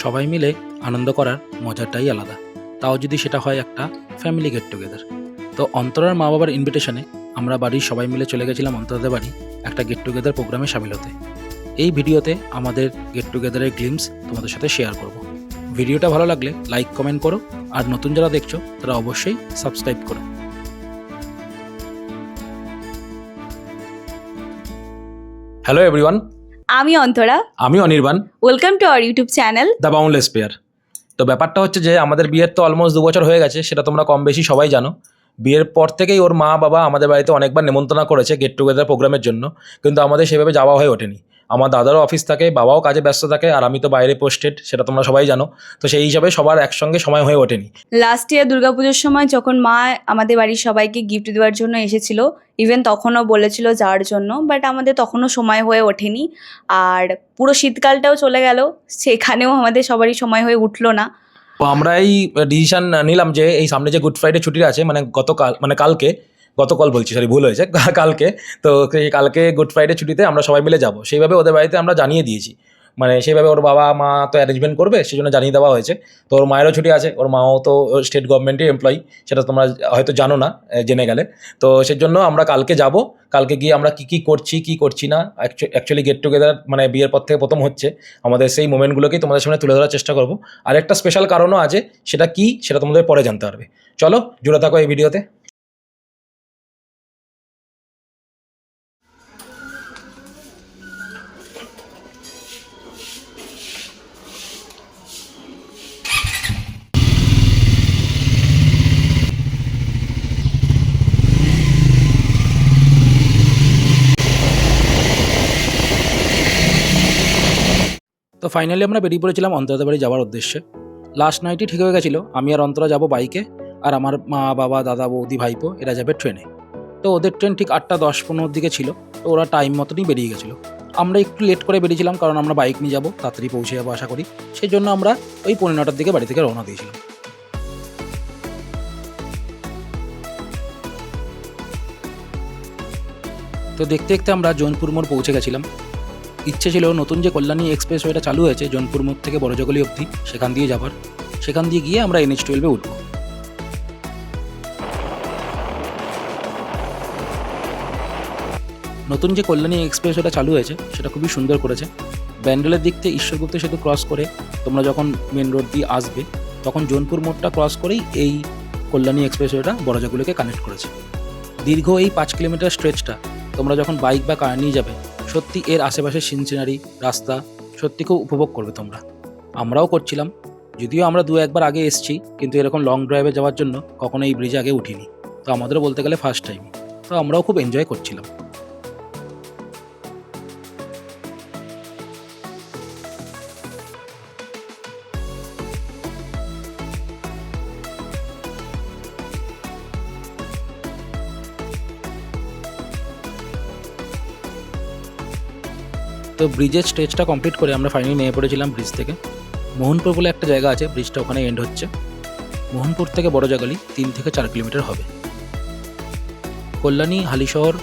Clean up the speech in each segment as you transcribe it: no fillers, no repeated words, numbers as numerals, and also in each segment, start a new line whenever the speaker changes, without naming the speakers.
সবাই মিলে আনন্দ করার মজাটাই আলাদা, তাও যদি সেটা হয় একটা ফ্যামিলি গেট টুগেদার। তো অন্তরার মা বাবার ইনভিটেশনে আমরা বাড়ির সবাই মিলে চলে গেছিলাম অন্তরাদের বাড়ি একটা গেট টুগেদার প্রোগ্রামে সামিল হতে। এই ভিডিওতে আমাদের গেট টুগেদারের গ্লিমস তোমাদের সাথে শেয়ার করব। ভিডিওটা ভালো লাগলে লাইক কমেন্ট করো, আর নতুন যারা দেখছো তারা অবশ্যই সাবস্ক্রাইব করো। হ্যালো এভরিওয়ান,
আমি অন্তরা।
আমি Anirban.
Welcome to our YouTube channel
the boundless pair. তো ব্যাপারটা হচ্ছে যে আমাদের বিয়ের তো অলমোস্ট 2 বছর হয়ে গেছে, সেটা তোমরা কম বেশি সবাই জানো। বিয়ের পর থেকেই ওর মা বাবা আমাদের বাড়িতে অনেকবার নেমন্তন্ন করেছে গেট টুগেদার প্রোগ্রামের জন্য, কিন্তু আমাদের সেভাবে যাওয়া হয়ে ওঠেনি। আমার দাদারও অফিস থাকে, বাবাও কাজে ব্যস্ত থাকে, আর আমি তো বাইরে পোস্টেড, সেটা তোমরা সবাই জানো। তো সেই হিসাবে সবার একসঙ্গে সময় হয়ে ওঠেনি।
লাস্ট ইয়ার দুর্গাপুজোর সময় যখন মা আমাদের বাড়ির সবাইকে গিফট দেওয়ার জন্য এসেছিল, ইভেন তখনও বলেছিল যাওয়ার জন্য, বাট আমাদের তখনও সময় হয়ে ওঠেনি। আর পুরো শীতকালটাও চলে গেল, সেখানেও আমাদের সবারই সময় হয়ে উঠলো না।
তো আমরা এই ডিসিশন নিলাম যে এই সামনে যে গুড ফ্রাইডে ছুটি আছে, গতকাল বলছি, সরি ভুল হয়েছে, কালকে। তো কালকে গুড ফ্রাইডে ছুটিতে আমরা সবাই মিলে যাব, সেইভাবে ওদের বাড়িতে আমরা জানিয়ে দিয়েছি। সেইভাবে ওর বাবা মা তো অ্যারেঞ্জমেন্ট করবে, সেই জন্য জানিয়ে দেওয়া হয়েছে। তো ওর মায়েরও ছুটি আছে, ওর মাও তো স্টেট গভর্নমেন্টের এমপ্লয়ি, সেটা তোমরা হয়তো জানো না, জেনে গেলে। তো সেই জন্য আমরা কালকে যাব। কালকে গিয়ে আমরা কী করছি না, অ্যাকচুয়ালি গেট টুগেদার বিয়ের পর থেকে প্রথম হচ্ছে, আমাদের সেই মোমেন্টগুলোকেই তোমাদের সামনে তুলে ধরার চেষ্টা করবো। আর একটা স্পেশাল কারণও আছে, সেটা কি সেটা তোমাদের পরে জানতে পারবে। চলো জুড়ে থাকো এই ভিডিওতে। তো ফাইনালি আমরা বেরিয়ে পড়েছিলাম অন্তরাদের বাড়ি যাওয়ার উদ্দেশ্যে। লাস্ট নাইটই ঠিক হয়ে গেছিলো, আমি আর অন্তরা যাব বাইকে, আর আমার মা বাবা দাদা বৌদি ভাইপো এরা যাবে ট্রেনে। তো ওদের ট্রেন ঠিক 8:10-15 দিকে ছিল, তো ওরা টাইম মতনই বেরিয়ে গেছিলো। আমরা একটু লেট করে বেরিয়েছিলাম, কারণ আমরা বাইক নিয়ে যাবো, তাড়াতাড়ি পৌঁছে যাবো আশা করি। সেই জন্য আমরা ওই 9:15 দিকে বাড়ি থেকে রওনা দিয়েছিলাম। তো দেখতে দেখতে আমরা জৌনপুর মোড় পৌঁছে গেছিলাম। ইচ্ছে ছিল নতুন যে কল্যাণী এক্সপ্রেসওয়েটা চালু হয়েছে জৌনপুর মোড় থেকে বড়জগলি অবধি, সেখান দিয়ে যাবার। সেখান দিয়ে গিয়ে আমরা NH-12 উঠব। নতুন যে কল্যাণী এক্সপ্রেসওয়েটা চালু হয়েছে সেটা খুবই সুন্দর করেছে। ব্যান্ডেলের দিক থেকে ঈশ্বরগুপ্ত সেতু ক্রস করে তোমরা যখন মেন রোড দিয়ে আসবে, তখন জৌনপুর মোড়টা ক্রস করেই এই কল্যাণী এক্সপ্রেসওয়েটা বড়জগলিকে কানেক্ট করেছে। দীর্ঘ এই 5 কিলোমিটার স্ট্রেচটা তোমরা যখন বাইক বা কার নিয়ে যাবে, সত্যি এর আশেপাশের সিনসিনারি রাস্তা সত্যি খুব উপভোগ করবে তোমরা। আমরাও করছিলাম, যদিও আমরা 2-1 বার আগে এসেছি, কিন্তু এরকম লং ড্রাইভে যাওয়ার জন্য কখনো এই ব্রিজে আগে উঠিনি। তো আমাদেরও বলতে গেলে ফার্স্ট টাইম। তো আমরাও খুব এনজয় করছিলাম। তো ব্রিজের স্টেজটা কমপ্লিট করে আমরা ফাইনালি নেমে পড়েছিলাম ব্রিজ থেকে। মোহনপুর বলে একটা জায়গা আছে, ব্রিজটা ওখানে এন্ড হচ্ছে। মোহনপুর থেকে বড়জগলি 3 থেকে 4 কিলোমিটার হবে। কল্যাণী, হালিশহর,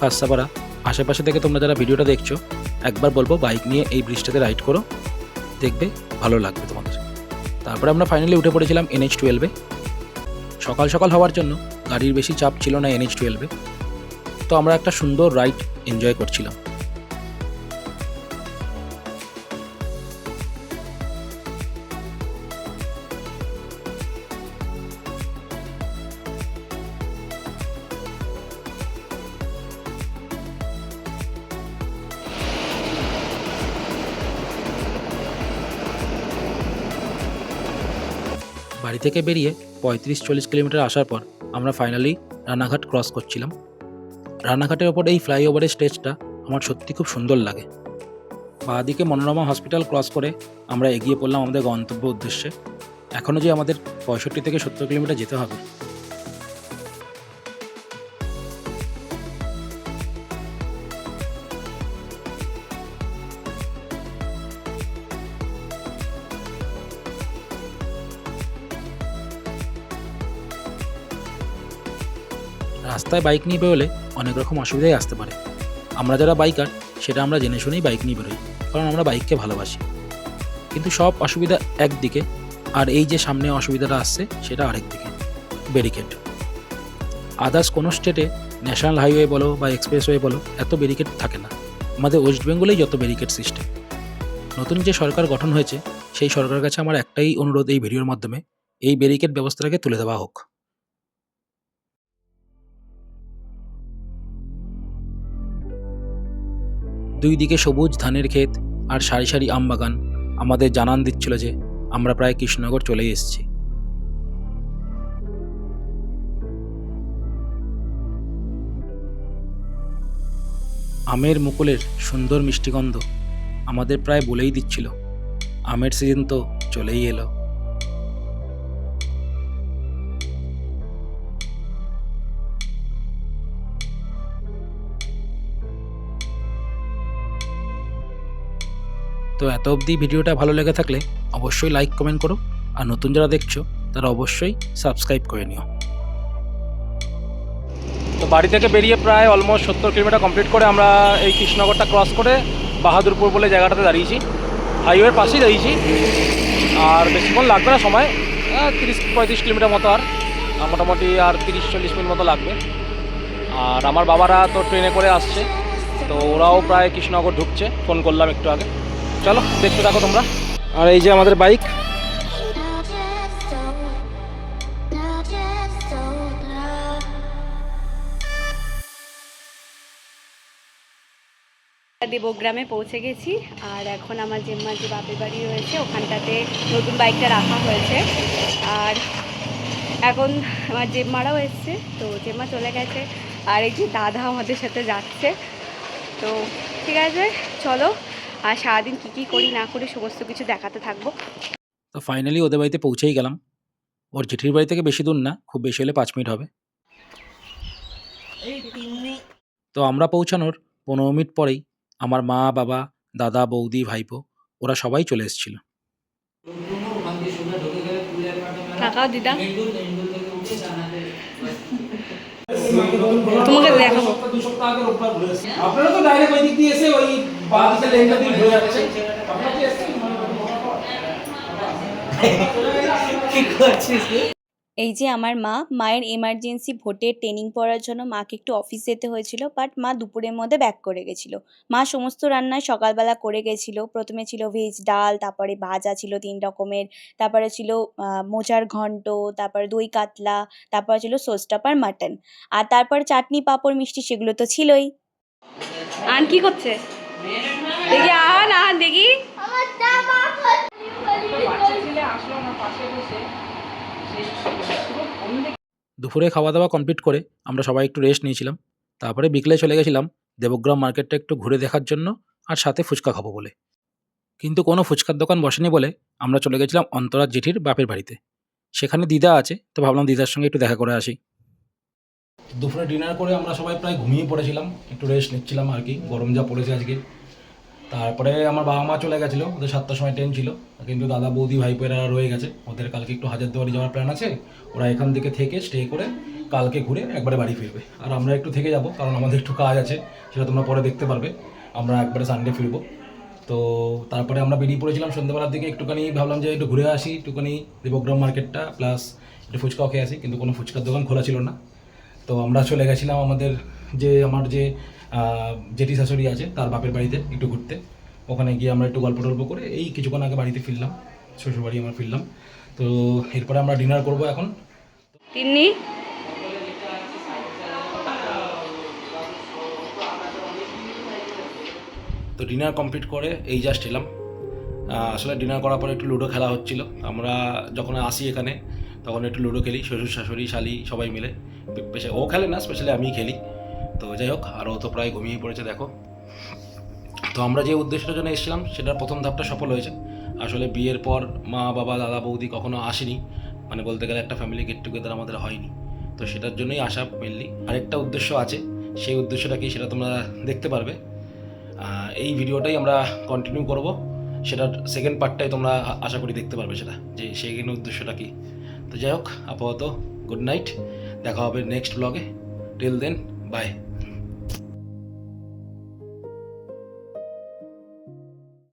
কাঁসাপাড়া আশেপাশে থেকে তোমরা যারা ভিডিওটা দেখছো, একবার বলবো বাইক নিয়ে এই ব্রিজটাতে রাইড করো, দেখবে ভালো লাগবে তোমাদের। তারপরে আমরা ফাইনালি উঠে পড়েছিলাম NH-12-এ। সকাল সকাল হওয়ার জন্য গাড়ির বেশি চাপ ছিল না NH-12-এ। তো আমরা একটা সুন্দর রাইড এনজয় করছিলাম। বাড়ি থেকে বেরিয়ে 35-40 কিলোমিটার আসার পর আমরা ফাইনালি রানাঘাট ক্রস করছিলাম। রানাঘাটের ওপর এই ফ্লাইওভারের স্টেজটা আমার সত্যি খুব সুন্দর লাগে। বাঁদিকে মনোরমা হসপিটাল ক্রস করে আমরা এগিয়ে পড়লাম আমাদের গন্তব্য উদ্দেশ্যে। এখনও যে আমাদের 65 থেকে 70 কিলোমিটার যেতে হবে। রাস্তায় বাইক নিয়ে বেরোলে অনেক রকম অসুবিধাই আসতে পারে। আমরা যারা বাইকার সেটা আমরা জেনে শুনেই বাইক নিয়ে বেরোই, কারণ আমরা বাইককে ভালোবাসি। কিন্তু সব অসুবিধা একদিকে, আর এই যে সামনে অসুবিধাটা আসছে সেটা আরেক দিকে, ব্যারিকেড। আদার্স কোনো স্টেটে ন্যাশনাল হাইওয়ে বলো বা এক্সপ্রেসওয়ে বলো এত ব্যারিকেড থাকে না, আমাদের ওয়েস্ট বেঙ্গলেই যত ব্যারিকেড সিস্টেম। নতুন যে সরকার গঠন হয়েছে সেই সরকারের কাছে আমার একটাই অনুরোধ এই ভিডিওর মাধ্যমে, এই ব্যারিকেড ব্যবস্থাটাকে তুলে দেওয়া হোক। দুই দিকে সবুজ ধানের ক্ষেত আর সারি সারি আম বাগান আমাদের জানান দিচ্ছিল যে আমরা প্রায় কৃষ্ণনগর চলেই এসেছি। আমের মুকুলের সুন্দর মিষ্টি গন্ধ আমাদের প্রায় বলেই দিচ্ছিল আমের সিজন তো চলেই এলো। তো এত অবধি ভিডিওটা ভালো লেগে থাকলে অবশ্যই লাইক কমেন্ট করো, আর নতুন যারা দেখছো তারা অবশ্যই সাবস্ক্রাইব করে নিও। তো বাড়ি থেকে বেরিয়ে প্রায় অলমোস্ট 70 কিলোমিটার কমপ্লিট করে আমরা এই কৃষ্ণনগরটা ক্রস করে বাহাদুরপুর বলে জায়গাটাতে দাঁড়িয়েছি। হাইওয়ের পাশেই দাঁড়িয়েছি, আর বেশিক্ষণ লাগবে না সময়, 30-35 কিলোমিটার মতো, আর মোটামুটি আর 30-40 মিনিট মতো লাগবে। আর আমার বাবারা তো ট্রেনে করে আসছে, তো ওরাও প্রায় কৃষ্ণনগর ঢুকছে, ফোন করলাম একটু আগে। চলো দেখতে থাকো তোমরা। আর এই যে আমাদের বাইক,
দেবগ্রামে পৌঁছে গেছি, আর এখন আমার জেম্মার যে বাপের বাড়ি রয়েছে ওখানটাতে নতুন বাইকটা রাখা হয়েছে। আর এখন আমার জেম্মারাও এসছে, তো জেম্মা চলে গেছে, আর এই যে দাদা আমাদের সাথে যাচ্ছে। তো ঠিক আছে, চলো আর সারাদিন কী কী করি না করি সমস্ত কিছু দেখাতে থাকবো।
তো ফাইনালি ওদের বাড়িতে পৌঁছেই গেলাম। ওর জেঠির বাড়ি থেকে বেশি দূর না, খুব বেশি হলে 5 মিনিট হবে। তো আমরা পৌঁছানোর 15 মিনিট পরেই আমার মা, বাবা, দাদা, বৌদি, ভাইপো ওরা সবাই চলে এসেছিল।
কাকা দিদা তোমাকে দেখাবো।
আপনারা তো ডাইরেক্ট ওই দিক দিয়ে এসে ওই বাদিকে লেনটা দিয়ে ঘুরে যাচ্ছে। কি করছিস?
এই যে আমার মায়ের এমার্জেন্সি ভোটের ট্রেনিং পড়ার জন্য মাকে একটু অফিস যেতে হয়েছিল, বাট মা দুপুরের মধ্যে ব্যাক করে গেছিলো। মা সমস্ত রান্নায় সকালবেলা করে গেছিলো। প্রথমে ছিল ভেজ ডাল, তারপরে ভাজা ছিল 3 রকমের, তারপরে ছিল মোচার ঘন্ট, তারপরে দই কাতলা, তারপরে ছিল সোসটাপার মাটন, আর তারপর চাটনি পাঁপড় মিষ্টি সেগুলো তো ছিলই। আন কি করছে দেখি, আন দেখি।
দুপুরে খাওয়া দাওয়া কমপ্লিট করে আমরা সবাই একটু রেস্ট নিয়েছিলাম। তারপরে বিকেলে চলে গেছিলাম দেবগ্রাম মার্কেটটা একটু ঘুরে দেখার জন্য, আর সাথে ফুচকা খাবো বলে। কিন্তু কোনো ফুচকার দোকান বসেনি বলে আমরা চলে গেছিলাম অন্তরার জেঠির বাপের বাড়িতে। সেখানে দিদা আছে, তো ভাবলাম দিদার সঙ্গে একটু দেখা করে আসি। দুপুরে ডিনার করে আমরা সবাই প্রায় ঘুমিয়ে পড়েছিলাম, একটু রেস্ট নিচ্ছিলাম আর কি, গরম যা পড়েছে আজকে। তারপরে আমার বাবা মা চলে গেছিলো, ওদের 7টার সময় ট্রেন ছিল, কিন্তু দাদা বৌদি ভাইপোরা রয়ে গেছে। ওদের কালকে একটু হাজারদুয়ারি যাওয়ার প্ল্যান আছে, ওরা এখান থেকে স্টে করে কালকে ঘুরে একবারে বাড়ি ফিরবে। আর আমরা একটু থেকে যাব, কারণ আমাদের একটু কাজ আছে, সেটা তোমরা পরে দেখতে পারবে। আমরা একবারে সানডে ফিরবো। তো তারপরে আমরা বেরিয়ে পড়েছিলাম সন্ধ্যেবেলার দিকে, একটুখানি ভাবলাম যে একটু ঘুরে আসি, একটুখানি দেবগ্রাম মার্কেটটা, প্লাস একটু ফুচকাও খেয়ে আসি, কিন্তু কোনো ফুচকার দোকান খোলা ছিল না। তো আমরা চলে গেছিলাম আমার যে জেঠি শাশুড়ি আছে তার বাপের বাড়িতে একটু ঘুরতে। ওখানে গিয়ে আমরা একটু গল্প টল্প করে এই কিছুক্ষণ আগে বাড়িতে ফিরলাম, শ্বশুরবাড়ি আমার ফিরলাম। তো এরপরে আমরা ডিনার করবো এখন।
তিন্নি
তো ডিনার কমপ্লিট করে এই জাস্ট এলাম। আসলে ডিনার করার পরে একটু লুডো খেলা হচ্ছিল। আমরা যখন আসি এখানে তখন একটু লুডো খেলি, শ্বশুর শাশুড়ি শালি সবাই মিলে। ও খেলে না, স্পেশালি আমি খেলি। তো যাই হোক, আর ও তো প্রায় ঘুমিয়ে পড়েছে দেখো। তো আমরা যে উদ্দেশ্যটার জন্য এসেছিলাম সেটার প্রথম ধাপটা সফল হয়েছে। আসলে বিয়ের পর মা বাবা দাদা বৌদি কখনো আসেনি, মানে বলতে গেলে একটা ফ্যামিলি গেট টুগেদার আমাদের হয়নি। তো সেটার জন্যই আসা মেনলি। আরেকটা উদ্দেশ্য আছে, সেই উদ্দেশ্যটা কি সেটা তোমরা দেখতে পারবে। এই ভিডিওটাই আমরা কন্টিনিউ করব, সেটার সেকেন্ড পার্টটাই তোমরা আশা করি দেখতে পারবে, সেটা যে সেকেন্ড উদ্দেশ্যটা কী। তো যাই হোক, আপাতত গুড নাইট, দেখা হবে নেক্সট ব্লগে। Till then, by.